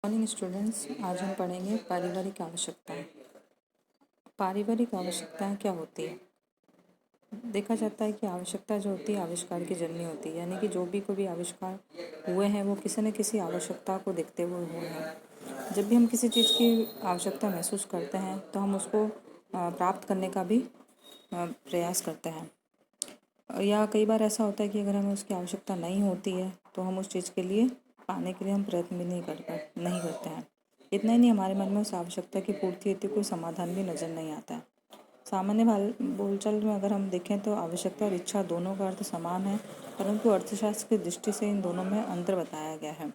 Morning students, आज हम पढ़ेंगे पारिवारिक आवश्यकताएं। पारिवारिक आवश्यकताएं क्या होती है? देखा जाता है कि आवश्यकता जो होती है आविष्कार की जननी होती है, यानी कि जो भी कोई भी आविष्कार हुए हैं वो किसी न किसी आवश्यकता को देखते हुए हुए हैं। जब भी हम किसी चीज़ की आवश्यकता महसूस करते हैं तो हम उसको प्राप्त करने का भी प्रयास करते हैं, या कई बार ऐसा होता है कि अगर हमें उसकी आवश्यकता नहीं होती है तो हम उस चीज़ के लिए पाने के लिए हम प्रयत्न भी नहीं करते हैं। इतना ही नहीं, हमारे मन में उस आवश्यकता की पूर्ति हेतु कोई समाधान भी नज़र नहीं आता है। सामान्य बोलचाल में अगर हम देखें तो आवश्यकता और इच्छा दोनों का अर्थ समान है, परंतु अर्थशास्त्र की दृष्टि से इन दोनों में अंतर बताया गया है।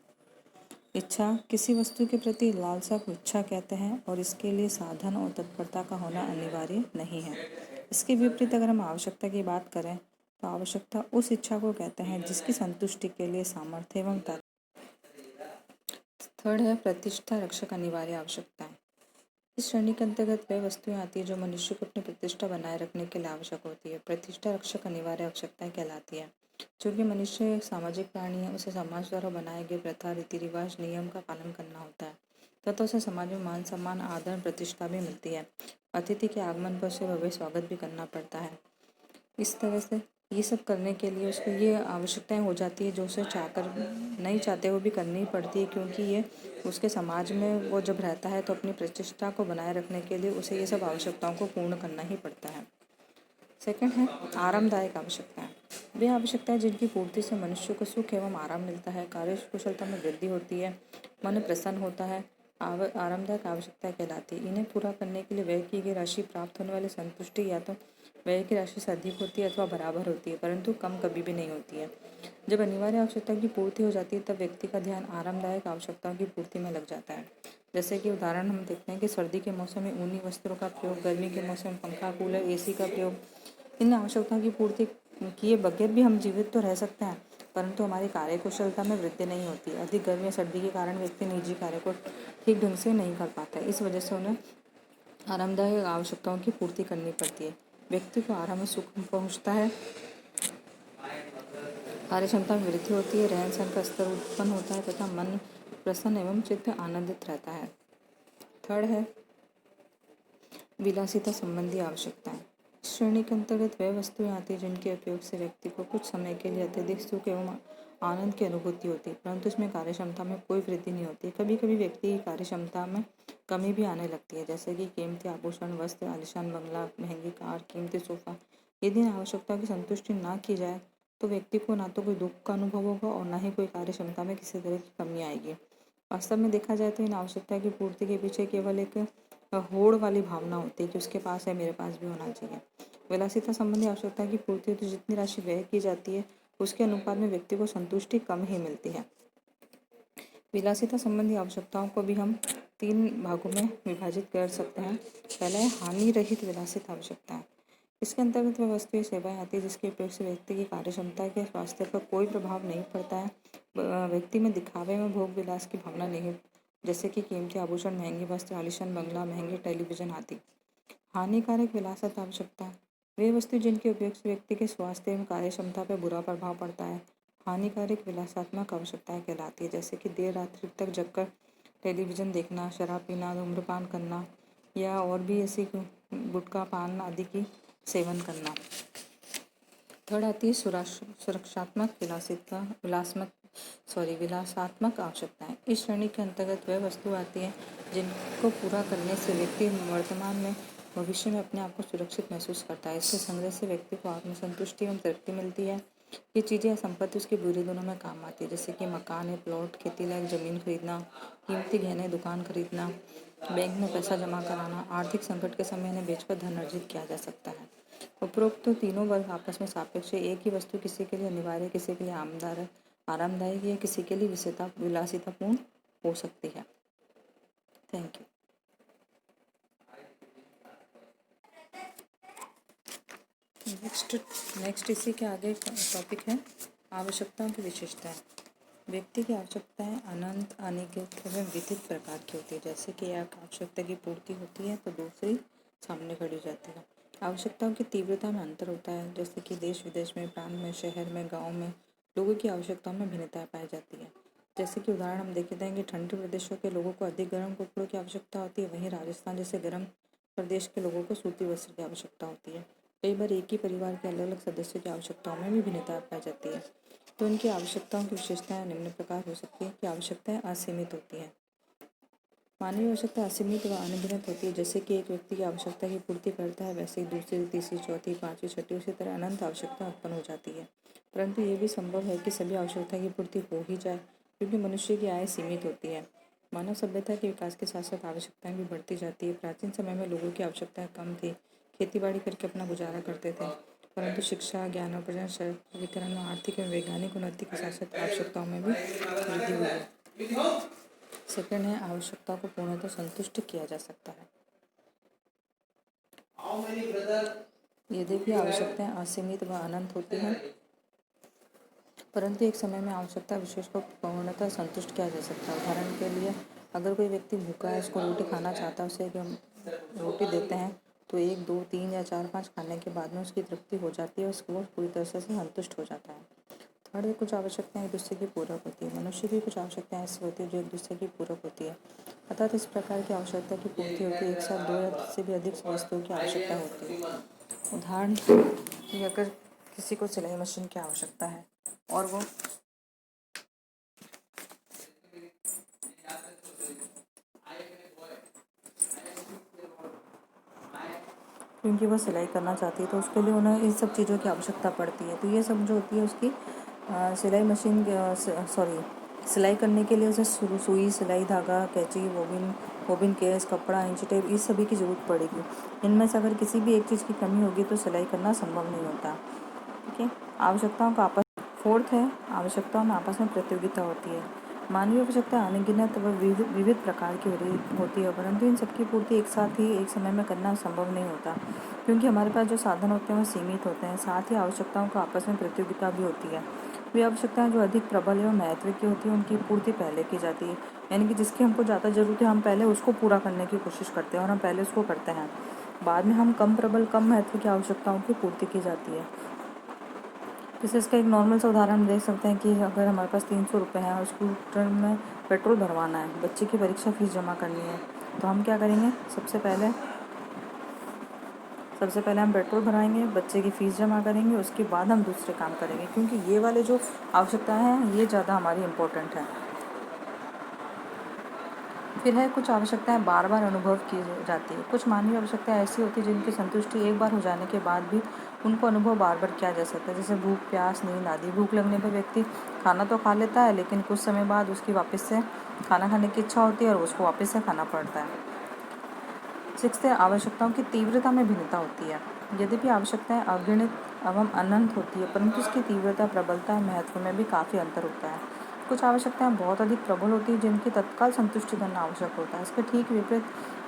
इच्छा किसी वस्तु के प्रति लालसा को इच्छा कहते हैं और इसके लिए साधन और तत्परता का होना अनिवार्य नहीं है। इसके विपरीत अगर हम आवश्यकता की बात करें तो आवश्यकता उस इच्छा को कहते हैं जिसकी संतुष्टि के लिए सामर्थ्य एवं थर्ड है प्रतिष्ठा रक्षक अनिवार्य आवश्यकताएं। इस श्रेणी के अंतर्गत वह वस्तुएं आती है जो मनुष्य को अपनी प्रतिष्ठा बनाए रखने के लिए आवश्यक होती है। प्रतिष्ठा रक्षक अनिवार्य आवश्यकताएं कहलाती है। चूँकि मनुष्य सामाजिक प्राणी है, उसे समाज द्वारा बनाए गए प्रथा, रीति रिवाज, नियम का पालन करना होता है तथा उसे समाज में मान सम्मान, आदर, प्रतिष्ठा भी मिलती है। अतिथि के आगमन पर उसे भव्य स्वागत भी करना पड़ता है। इस तरह से ये सब करने के लिए उसको ये आवश्यकताएं हो जाती है जो उसे चाहकर नहीं चाहते वो भी करनी पड़ती है, क्योंकि ये उसके समाज में वो जब रहता है तो अपनी प्रतिष्ठा को बनाए रखने के लिए उसे ये सब आवश्यकताओं को पूर्ण करना ही पड़ता है। सेकंड है आरामदायक आवश्यकताएं। वे आवश्यकताएं जिनकी पूर्ति से मनुष्य को सुख एवं आराम मिलता है, कार्य कुशलता में वृद्धि होती है, मन प्रसन्न होता है, आरामदायक आवश्यकताएं कहलाती है। इन्हें पूरा करने के लिए व्यय की गई राशि प्राप्त होने वाली संतुष्टि या तो व्यय की राशि से अधिक होती है अथवा बराबर होती है, परंतु कम कभी भी नहीं होती है। जब अनिवार्य आवश्यकता की पूर्ति हो जाती है तब व्यक्ति का ध्यान आरामदायक आवश्यकताओं की पूर्ति में लग जाता है। जैसे कि उदाहरण हम देखते हैं कि सर्दी के मौसम में ऊनी वस्त्रों का प्रयोग, गर्मी के मौसम में पंखा, कूलर, एसी का प्रयोग। इन आवश्यकताओं की पूर्ति किए बगैर भी हम जीवित तो रह सकते हैं, परंतु हमारी कार्य कुशलता में वृद्धि नहीं होती। अधिक गर्मी या सर्दी के कारण व्यक्ति निजी कार्य को ठीक ढंग से नहीं कर पाता है। इस वजह से उन्हें आरामदायक आवश्यकताओं की पूर्ति करनी पड़ती है। व्यक्ति को आराम और सुख पहुँचता है, कार्य क्षमता में वृद्धि होती है, रहन सहन का स्तर उत्पन्न होता है तथा मन प्रसन्न एवं चित्त आनंदित रहता है। थर्ड है विलासिता संबंधी आवश्यकताएं। श्रेणी के अंतर्गत वह वस्तुएं आती हैं जिनके उपयोग से व्यक्ति को कुछ समय के लिए अत्यधिक सुख एवं आनंद की अनुभूति होती है, परंतु इसमें कार्य क्षमता में कोई वृद्धि नहीं होती। कभी कभी व्यक्ति की कार्य क्षमता में कमी भी आने लगती है, जैसे कि कीमती आभूषण, वस्त्र, आलीशान बंगला, महंगी कार, कीमती सोफा। यदि इन आवश्यकताओं की संतुष्टि ना की जाए तो व्यक्ति को ना तो कोई दुख का अनुभव होगा और ना ही कोई कार्य क्षमता में किसी तरह की कमी आएगी। वास्तव में देखा जाए तो इन आवश्यकता की पूर्ति के पीछे केवल एक होड़ वाली भावना होती है कि उसके पास है, मेरे पास भी होना चाहिए। विलासिता संबंधी आवश्यकता की पूर्ति तो जितनी राशि व्यय की जाती है उसके अनुपात में व्यक्ति को संतुष्टि कम ही मिलती है। विलासिता संबंधी आवश्यकताओं को भी हम 3 भागों में विभाजित कर सकते हैं। पहला है हानि रहित विलासित आवश्यकताएं। इसके अंतर्गत वह वस्तुएं सेवाएं आती है जिसके उपयोग से व्यक्ति की कार्य क्षमता के स्वास्थ्य पर कोई प्रभाव नहीं पड़ता है। व्यक्ति में दिखावे में भोग विलास की भावना नहीं, जैसे कि कीमती आभूषण, महंगे वस्त्र, आलीशान बंगला, महंगे टेलीविजन आदि। हानिकारक विलासत आवश्यकता वे वस्तु जिनके उपयोग से व्यक्ति के स्वास्थ्य एवं कार्य क्षमता पर बुरा प्रभाव पड़ता है, हानिकारक विलासात्मक आवश्यकताएं कहलाती है। जैसे कि देर रात्रि तक जगकर टेलीविजन देखना, शराब पीना, धूम्रपान करना या और भी ऐसी गुटखा पान आदि की सेवन करना। थर्ड आती है सुरक्षात्मक विलासात्मक आवश्यकताएं। इस श्रेणी के अंतर्गत वह वस्तु आती है जिनको पूरा करने से व्यक्ति वर्तमान में भविष्य में अपने आप को सुरक्षित महसूस करता है। इसके संग्रह से व्यक्ति को आत्मसंतुष्टि एवं तृप्ति मिलती है। ये चीज़ें या संपत्ति उसके बुरे दिनों में काम आती है, जैसे कि मकान है, प्लॉट, खेती लायक जमीन खरीदना, कीमती गहने, दुकान खरीदना, बैंक में पैसा जमा कराना। आर्थिक संकट के समय इन्हें बेचकर धन अर्जित किया जा सकता है। उपरोक्त तो तीनों वर्ग आपस में सापेक्ष है। एक ही वस्तु किसी के लिए अनिवार्य, किसी के लिए आरामदायक या किसी के लिए विलासितापूर्ण हो सकती है। Thank you. नेक्स्ट इसी के आगे टॉपिक है आवश्यकताओं की विशेषताएं। व्यक्ति की आवश्यकताएं अनंत, अनिगत एवं विविध प्रकार की होती है। जैसे कि एक आवश्यकता की पूर्ति होती है तो दूसरी सामने खड़ी जाती है। आवश्यकताओं की तीव्रता में अंतर होता है, जैसे कि देश विदेश में, प्रांत में, शहर में, गांव में लोगों की आवश्यकताओं में भिन्नताएं पाई जाती है। जैसे कि उदाहरण हम देखते हैं कि ठंडे प्रदेशों के लोगों को अधिक गर्म कपड़ों की आवश्यकता होती है, वहीं राजस्थान जैसे गर्म प्रदेश के लोगों को सूती वस्त्र की आवश्यकता होती है। कई बार एक ही परिवार के अलग अलग सदस्यों की आवश्यकताओं में भी भिन्नता पाई जाती है। तो इनकी आवश्यकताओं की विशेषताएं निम्न प्रकार हो सकती है कि आवश्यकताएं असीमित होती हैं। मानवीय आवश्यकता असीमित व अनगिनत होती है। जैसे कि एक व्यक्ति की आवश्यकता की पूर्ति करता है, वैसे ही दूसरी, तीसरी, चौथी, पांचवी, छठी, उसी तरह अनंत आवश्यकता उत्पन्न हो जाती है। परंतु ये भी संभव है कि सभी आवश्यकता की पूर्ति हो ही जाए, क्योंकि मनुष्य की आय सीमित होती है। मानव सभ्यता के विकास के साथ साथ आवश्यकताएं भी बढ़ती जाती है। प्राचीन समय में लोगों की आवश्यकताएं कम थी, खेती बाड़ी करके अपना गुजारा करते थे। परंतु शिक्षा, ज्ञान और शहरीकरण व आर्थिक एवं वैज्ञानिक उन्नति के साथ साथ आवश्यकताओं में भी वृद्धि हुई है। सेकंड है, आवश्यकताओं को पूर्णतः संतुष्ट किया जा सकता है। यद्यपि आवश्यकताएं असीमित व अनंत होती हैं, परंतु एक समय में आवश्यकता विशेष को पूर्णतः संतुष्ट किया जा सकता है। उदाहरण के लिए, अगर कोई व्यक्ति भूखा है, उसको रोटी खाना चाहता है, उसे हम रोटी देते हैं तो 1, 2, 3 या 4, 5 खाने के बाद में उसकी तृप्ति हो जाती है, उसको पूरी तरह से संतुष्ट हो जाता है। थर्ड है, कुछ आवश्यकताएं एक दूसरे की पूरक होती है। मनुष्य की कुछ आवश्यकताएं ऐसी होती है जो एक दूसरे की पूरक होती है, अर्थात इस प्रकार की आवश्यकता की पूर्ति होती है एक साथ 2 या से भी अधिक वस्तुओं की आवश्यकता होती है। उदाहरण कि अगर किसी को सिलाई मशीन की आवश्यकता है और वो क्योंकि वो सिलाई करना चाहती है, तो उसके लिए उन्हें इन सब चीज़ों की आवश्यकता पड़ती है। तो ये सब जो होती है उसकी सिलाई मशीन सिलाई करने के लिए उसे सुई, सिलाई धागा, कैंची, बोबिन केस, कपड़ा, इंची टेप, इस सभी की ज़रूरत पड़ेगी। इनमें से अगर किसी भी एक चीज़ की कमी होगी तो सिलाई करना संभव नहीं होता। ठीक है। आवश्यकताओं का आपस फोर्थ है, आवश्यकताओं में आपस में प्रतियोगिता होती है। मानवीय आवश्यकता अनगिनत व विविध प्रकार की होती है, परंतु इन सबकी पूर्ति एक साथ ही एक समय में करना संभव नहीं होता, क्योंकि हमारे पास जो साधन होते हैं वो सीमित होते हैं। साथ ही आवश्यकताओं का आपस में प्रतियोगिता भी होती है। वे आवश्यकताएं जो अधिक प्रबल एवं महत्व की होती है उनकी पूर्ति पहले की जाती है, यानी कि जिसकी हमको ज़्यादा ज़रूरत है हम पहले उसको पूरा करने की कोशिश करते हैं और हम पहले उसको करते हैं। बाद में हम कम प्रबल, कम महत्व की आवश्यकताओं की पूर्ति की जाती है। जैसे इसका एक नॉर्मल सा उदाहरण हम देख सकते हैं कि अगर हमारे पास 300 रुपये हैं और स्कूटर में पेट्रोल भरवाना है, बच्चे की परीक्षा फीस जमा करनी है, तो हम क्या करेंगे? सबसे पहले हम पेट्रोल भराएंगे, बच्चे की फ़ीस जमा करेंगे, उसके बाद हम दूसरे काम करेंगे, क्योंकि ये वाले जो आवश्यकताएं हैं ये ज़्यादा हमारी इम्पोर्टेंट है। फिर है, कुछ आवश्यकताएं बार बार अनुभव की जाती है। कुछ मानवीय आवश्यकताएं ऐसी होती है जिनकी संतुष्टि एक बार हो जाने के बाद भी उनको अनुभव बार बार किया जा सकता है, जैसे भूख, प्यास, नींद आदि। भूख लगने पर व्यक्ति खाना तो खा लेता है, लेकिन कुछ समय बाद उसकी वापस से खाना खाने की इच्छा होती है और उसको वापस से खाना पड़ता है। 6 आवश्यकताओं की तीव्रता में भिन्नता होती है। यद्यपि आवश्यकताएं अगणित एवं अनंत होती है, परंतु इसकी तीव्रता, प्रबलता, महत्व में भी काफ़ी अंतर होता है। कुछ आवश्यकताएं बहुत अधिक प्रबल होती है जिनकी तत्काल संतुष्टि करना आवश्यक होता है। इसके ठीक विपरीत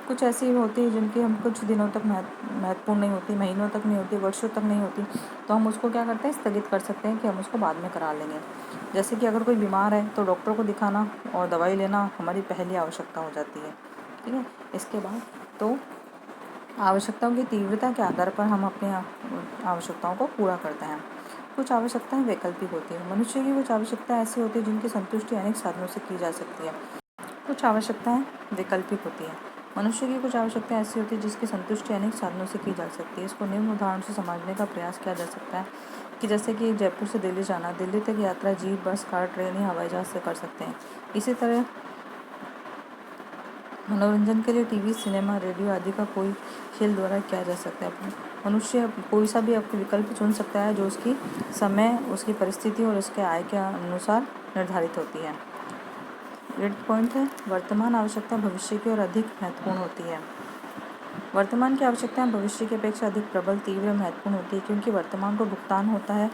कुछ ऐसी होती है जिनकी हम कुछ दिनों तक महत्वपूर्ण नहीं होती, महीनों तक नहीं होती, वर्षों तक नहीं होती, तो हम उसको क्या करते हैं? स्थगित कर सकते हैं कि हम उसको बाद में करा लेंगे। जैसे कि अगर कोई बीमार है तो डॉक्टर को दिखाना और दवाई लेना हमारी पहली आवश्यकता हो जाती है। ठीक है। इसके बाद तो आवश्यकताओं की तीव्रता के आधार पर हम अपनी आवश्यकताओं को पूरा करते हैं। कुछ आवश्यकताएं वैकल्पिक होती हैं। मनुष्य की कुछ आवश्यकताएं ऐसी होती हैं जिनकी संतुष्टि अनेक साधनों से की जा सकती है। कुछ आवश्यकताएं वैकल्पिक होती हैं। मनुष्य की कुछ आवश्यकताएं ऐसी होती है जिसकी संतुष्टि अनेक साधनों से की जा सकती है। इसको निम्न उदाहरण से समझने का प्रयास किया जा सकता है कि जैसे कि जयपुर से दिल्ली जाना, दिल्ली तक यात्रा जीप, बस, कार, ट्रेन या हवाई जहाज से कर सकते हैं। इसी तरह मनोरंजन के लिए टीवी, सिनेमा, रेडियो आदि का कोई खेल द्वारा किया जा सकता है। मनुष्य कोई सा भी विकल्प चुन सकता है जो उसकी समय, उसकी परिस्थिति और उसके आय के अनुसार निर्धारित होती है। 8 पॉइंट है, वर्तमान आवश्यकता भविष्य की और अधिक महत्वपूर्ण होती है। वर्तमान की आवश्यकताएं भविष्य की अपेक्षा अधिक प्रबल, तीव्र, महत्वपूर्ण होती है, क्योंकि वर्तमान को भुगतान होता है,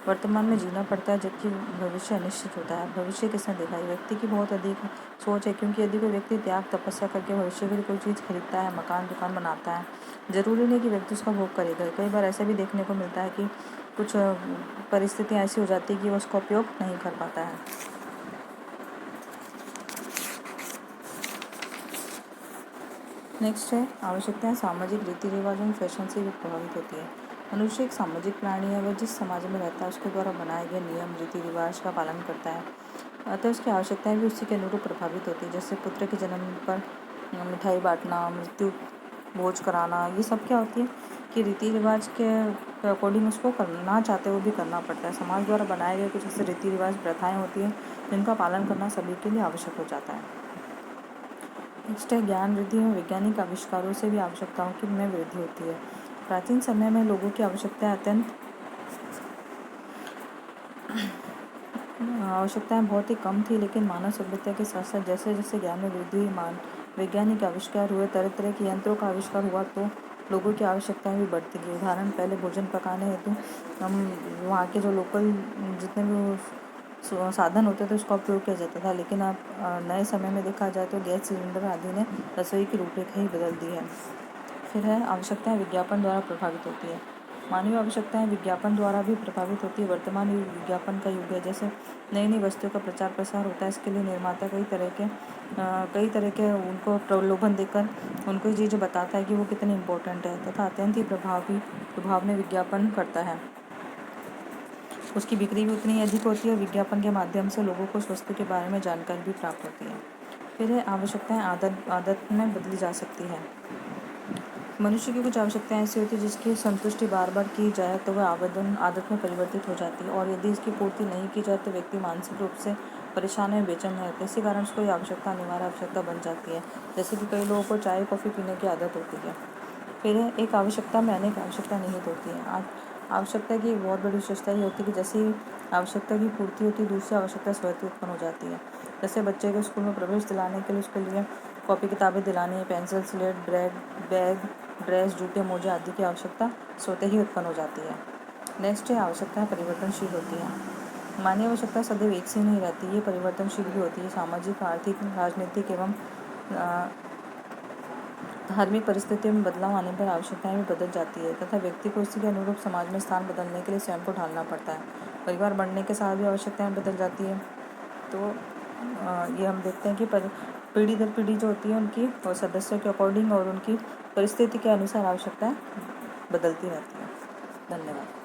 वर्तमान में जीना पड़ता है, जबकि भविष्य अनिश्चित होता है। भविष्य किसने देखा है? व्यक्ति की बहुत अधिक सोच है, क्योंकि यदि कोई व्यक्ति त्याग, तपस्या करके भविष्य के लिए कोई चीज़ खरीदता है, मकान, दुकान बनाता है, जरूरी नहीं कि व्यक्ति उसका भोग करेगा। कई बार ऐसा भी देखने को मिलता है कि कुछ परिस्थितियाँ ऐसी हो जाती है कि वो उसका उपयोग नहीं कर पाता है। नेक्स्ट है, आवश्यकताएं सामाजिक रीति रिवाजों और फैशन से भी प्रभावित होती है। मनुष्य एक सामाजिक प्राणी है, वह जिस समाज में रहता है उसके द्वारा बनाए गए नियम, रीति रिवाज का पालन करता है। अतः उसकी आवश्यकताएं भी उसी के अनुरूप प्रभावित होती है। जैसे पुत्र के जन्म पर मिठाई बांटना, मृत्यु भोज कराना, ये सब क्या होती है कि रीति रिवाज के अकॉर्डिंग उसको करना चाहते हुए भी करना पड़ता है। समाज द्वारा बनाए गए कुछ ऐसे रीति रिवाज प्रथाएं होती हैं जिनका पालन करना सभी के लिए आवश्यक हो जाता है। नेक्स्ट है ज्ञान वृद्धि में वैज्ञानिक आविष्कारों से भी आवश्यकताओं की में वृद्धि होती है। प्राचीन समय में लोगों की आवश्यकताएं बहुत ही कम थी, लेकिन मानव सभ्यता के साथ साथ जैसे जैसे ज्ञान में वृद्धि हुई, वैज्ञानिक आविष्कार हुए, तरह तरह के यंत्रों का आविष्कार हुआ, तो लोगों की आवश्यकताएं भी बढ़ती गई। उदाहरण, पहले भोजन पकाने हेतु हम वहाँ के जो लोकल जितने भी साधन होते थे उसका उपयोग किया जाता था, लेकिन अब नए समय में देखा जाए तो गैस सिलेंडर आदि ने रसोई की रूपरेखा ही बदल दी है। फिर है आवश्यकताएं विज्ञापन द्वारा प्रभावित होती है। मानवीय आवश्यकताएं विज्ञापन द्वारा भी प्रभावित होती है। वर्तमान युग विज्ञापन का युग है। जैसे नई नई वस्तुओं का प्रचार प्रसार होता है, इसके लिए निर्माता कई तरह के उनको प्रलोभन देकर उनको ये चीज़ बताता है कि वो कितनी इम्पोर्टेंट है, तथा अत्यंत ही प्रभाव में विज्ञापन करता है। उसकी बिक्री भी उतनी अधिक होती है और विज्ञापन के माध्यम से लोगों को उस वस्तु के बारे में जानकारी भी प्राप्त होती है। फिर है आवश्यकताएं आदत में बदली जा सकती है। मनुष्य की कुछ आवश्यकताएं ऐसी होती है जिसकी संतुष्टि बार बार की जाए तो वह आदत में परिवर्तित हो जाती है, और यदि इसकी पूर्ति नहीं की जाए तो व्यक्ति मानसिक रूप से परेशान या बेचैन रहता है। इसी कारण उसको ये आवश्यकता अनिवार्य आवश्यकता बन जाती है। जैसे कि कई लोगों को चाय कॉफ़ी पीने की आदत होती है। फिर एक आवश्यकता में अनेक आवश्यकता निहित होती है। आवश्यकता की एक बहुत बड़ी विशेषता ये होती है कि जैसे ही आवश्यकता की पूर्ति होती है, दूसरी आवश्यकता स्वतः उत्पन्न हो जाती है। जैसे बच्चे को स्कूल में प्रवेश दिलाने के लिए उसके लिए कॉपी किताबें दिलानी है, पेंसिल, स्लेट, बैग, ड्रेस, जूते, मोजे आदि की आवश्यकता स्वतः ही उत्पन्न हो जाती है। नेक्स्ट है आवश्यकताएं परिवर्तनशील होती हैं। मानवीय आवश्यकता सदैव एक सी नहीं रहती, ये परिवर्तनशील भी होती है। सामाजिक, आर्थिक, राजनीतिक एवं धार्मिक परिस्थितियों में बदलाव आने पर आवश्यकताएं भी बदल जाती है, तथा व्यक्ति को इसी के अनुरूप समाज में स्थान बदलने के लिए स्वयं को ढालना पड़ता है। परिवार बढ़ने के साथ भी आवश्यकताएं बदल जाती है। तो ये हम देखते हैं कि पीढ़ी दर पीढ़ी जो होती है उनकी और सदस्यों के अकॉर्डिंग और उनकी परिस्थिति के अनुसार आवश्यकताएं बदलती रहती हैं। धन्यवाद।